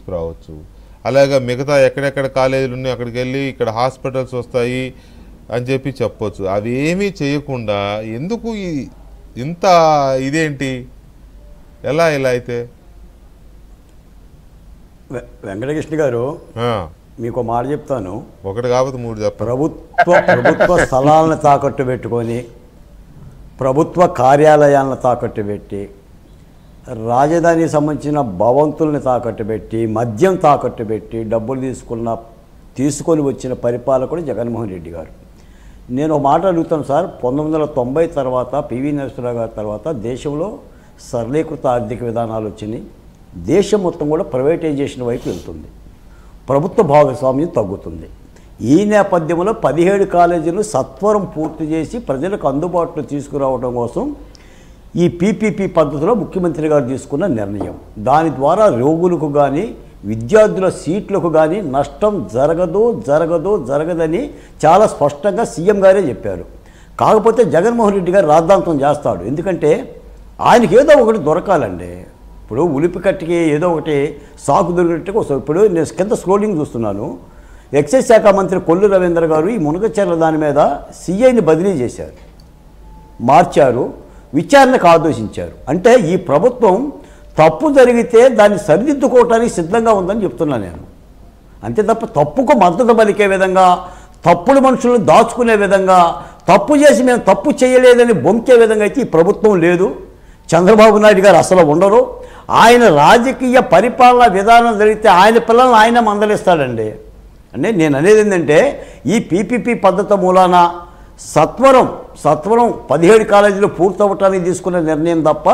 తీసుకురావచ్చు. అలాగే మిగతా ఎక్కడెక్కడ కాలేజీలు ఉన్నాయి అక్కడికి వెళ్ళి ఇక్కడ హాస్పిటల్స్ వస్తాయి అని చెప్పి చెప్పొచ్చు. అవి ఏమీ చేయకుండా ఎందుకు ఇంత ఇదేంటి, ఎలా ఇలా అయితే? వెంకటకృష్ణ గారు, మీకు మాట చెప్తాను, ఒకటి కాకపోతే మూడు చెప్పారు. ప్రభుత్వ స్థలాలను తాకట్టు పెట్టుకొని, ప్రభుత్వ కార్యాలయాలను తాకట్టు పెట్టి, రాజధానికి సంబంధించిన భవంతుల్ని తాకట్టు పెట్టి, మద్యం తాకట్టు పెట్టి డబ్బులు తీసుకొని వచ్చిన పరిపాలకుడు జగన్మోహన్ రెడ్డి గారు. నేను ఒక మాట అడుగుతాను సార్, 1990 తర్వాత పివి నరసింహరావు గారి తర్వాత దేశంలో సరళీకృత ఆర్థిక విధానాలు వచ్చినాయి. దేశం మొత్తం కూడా ప్రైవేటైజేషన్ వైపు వెళ్తుంది, ప్రభుత్వ భాగస్వామ్యం తగ్గుతుంది. ఈ నేపథ్యంలో 17 కాలేజీలు సత్వరం పూర్తి చేసి ప్రజలకు అందుబాటులో తీసుకురావడం కోసం ఈ పీపీపీ పద్ధతిలో ముఖ్యమంత్రి గారు తీసుకున్న నిర్ణయం. దాని ద్వారా రోగులకు కానీ విద్యార్థుల సీట్లకు కానీ నష్టం జరగదని చాలా స్పష్టంగా సీఎం గారే చెప్పారు. కాకపోతే జగన్మోహన్ రెడ్డి గారు రాద్ధాంతం చేస్తాడు. ఎందుకంటే ఆయనకి ఏదో ఒకటి దొరకాలండి. ఇప్పుడు ఉలిపి కట్టికి ఏదో ఒకటి సాకు దొరికినట్టుగా వస్తుంది. ఇప్పుడు నేను కింద స్క్రోలింగ్ చూస్తున్నాను, ఎక్సైజ్ శాఖ మంత్రి కొల్లు రవీంద్ర గారు ఈ మునగచెర్ల దాని మీద సిఐని బదిలీ చేశారు, మార్చారు, విచారణకు ఆదేశించారు. అంటే ఈ ప్రభుత్వం తప్పు జరిగితే దాన్ని సరిదిద్దుకోవటానికి సిద్ధంగా ఉందని చెప్తున్నాను నేను. అంతే తప్ప తప్పుకు మద్దతు పలికే విధంగా, తప్పుడు మనుషులను దాచుకునే విధంగా, తప్పు చేసి మేము తప్పు చేయలేదని బొంకే విధంగా అయితే ఈ ప్రభుత్వం లేదు. చంద్రబాబు నాయుడు గారు అసలు ఉండరు. ఆయన రాజకీయ పరిపాలన విధానం జరిగితే ఆయన పిల్లలను ఆయన మందలిస్తాడండి. అంటే నేను అనేది ఏంటంటే ఈ పీపీపీ పద్ధతి మూలాన సత్వరం 17 కాలేజీలు పూర్తవటానికి తీసుకున్న నిర్ణయం తప్ప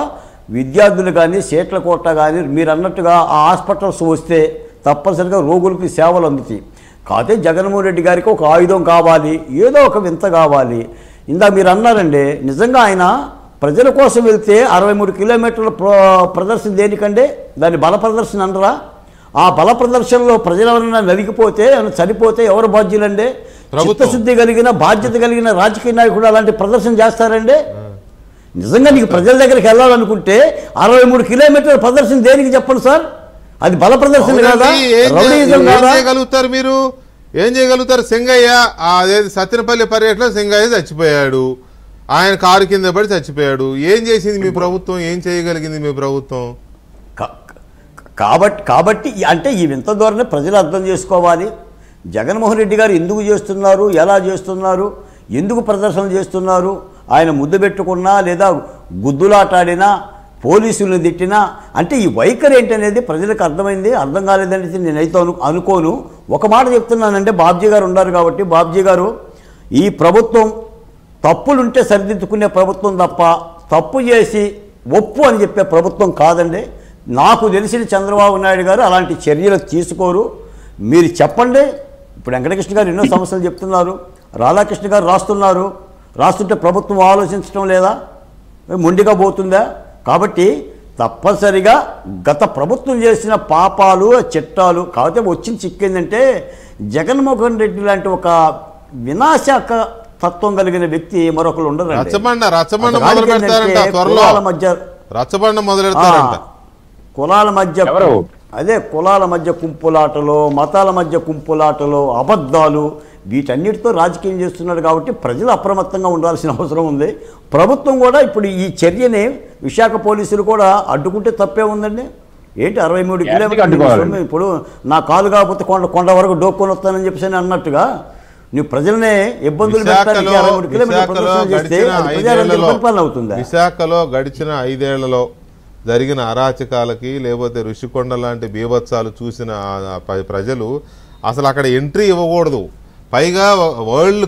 విద్యార్థులు కానీ సీట్ల కోట కానీ మీరు అన్నట్టుగా ఆ హాస్పిటల్స్ వస్తే తప్పనిసరిగా రోగులకి సేవలు అందుతాయి. కాకపోతే జగన్మోహన్ రెడ్డి గారికి ఒక ఆయుధం కావాలి, ఏదో ఒక వింత కావాలి. ఇందాక మీరు అన్నారండి, నిజంగా ఆయన ప్రజల కోసం వెళ్తే 63 కిలోమీటర్ల ప్రదర్శన దేనికంటే దాన్ని బల ప్రదర్శన అనరా? ఆ బల ప్రదర్శనలో ప్రజలు ఎవరైనా నలిగిపోతే చనిపోతే ఎవరు బాధ్యులండి? చిత్తశుద్ధి కలిగిన బాధ్యత కలిగిన రాజకీయ నాయకుడు అలాంటి ప్రదర్శన చేస్తారండి? నిజంగా నీకు ప్రజల దగ్గరికి వెళ్ళాలనుకుంటే 63 కిలోమీటర్ల ప్రదర్శన దేనికి చెప్పండి సార్? అది బల ప్రదర్శన కాదా? చేయగలుగుతారు మీరు, ఏం చేయగలుగుతారు? సింగయ్య అదేది సత్యనపల్లి పర్యటనలో సింగయ్య చచ్చిపోయాడు, ఆయన కారు కింద పడి చచ్చిపోయాడు. ఏం చేసింది మీ ప్రభుత్వం? ఏం చేయగలిగింది మీ ప్రభుత్వం? కాబట్టి అంటే ఈ వింత ధోరణి ప్రజలు అర్థం చేసుకోవాలి. జగన్మోహన్ రెడ్డి గారు ఎందుకు చేస్తున్నారు, ఎలా చేస్తున్నారు, ఎందుకు ప్రదర్శన చేస్తున్నారు, ఆయన ముద్దు పెట్టుకున్నా లేదా గుద్దులాటాడినా పోలీసులను తిట్టినా అంటే ఈ వైఖరి ఏంటనేది ప్రజలకు అర్థమైంది. అర్థం కాలేదనేది నేనైతే అనుకోను. ఒక మాట చెప్తున్నానంటే బాబ్జీ గారు ఉన్నారు కాబట్టి, బాబ్జీ గారు ఈ ప్రభుత్వం తప్పులుంటే సరిదిద్దుకునే ప్రభుత్వం తప్ప తప్పు చేసి ఒప్పు అని చెప్పే ప్రభుత్వం కాదండి. నాకు తెలిసిన చంద్రబాబు నాయుడు గారు అలాంటి చర్యలు తీసుకోరు. మీరు చెప్పండి. ఇప్పుడు వెంకటకృష్ణ గారు ఎన్నో సమస్యలు చెప్తున్నారు, రాధాకృష్ణ గారు రాస్తుంటే ప్రభుత్వం ఆలోచించడం లేదా? మొండిగా పోతుందా? కాబట్టి తప్పనిసరిగా గత ప్రభుత్వం చేసిన పాపాలు చట్టాలు కాకపోతే వచ్చిన చిక్కిందంటే జగన్మోహన్ రెడ్డి లాంటి ఒక వినాశక తత్వం కలిగిన వ్యక్తి మరొకరు ఉండరు. కులాల మధ్య కులాల మధ్య కుంపులాటలో, మతాల మధ్య కుంపులాటలో, అబద్ధాలు, వీటన్నిటితో రాజకీయం చేస్తున్నారు. కాబట్టి ప్రజలు అప్రమత్తంగా ఉండాల్సిన అవసరం ఉంది. ప్రభుత్వం కూడా ఇప్పుడు ఈ చర్యని విశాఖ పోలీసులు కూడా అడ్డుకుంటే తప్పే ఉందండి. ఏంటి 63 కిలోమీటర్లు ఇప్పుడు నా కాలు కాకపోతే కొండ వరకు డోక్కొని వస్తానని చెప్పేసి అన్నట్టుగా నువ్వు ప్రజలనే ఇబ్బందులు పెట్టడానికి 63 కిలోమీటర్లు పరిపాలన అవుతుందా? విశాఖలో గడిచిన 5 ఏళ్లలో జరిగిన అరాచకాలకి లేకపోతే ఋషికొండ లాంటి బీభత్సాలు చూసిన ప్రజలు అసలు అక్కడ ఎంట్రీ ఇవ్వకూడదు. పైగా వరల్డ్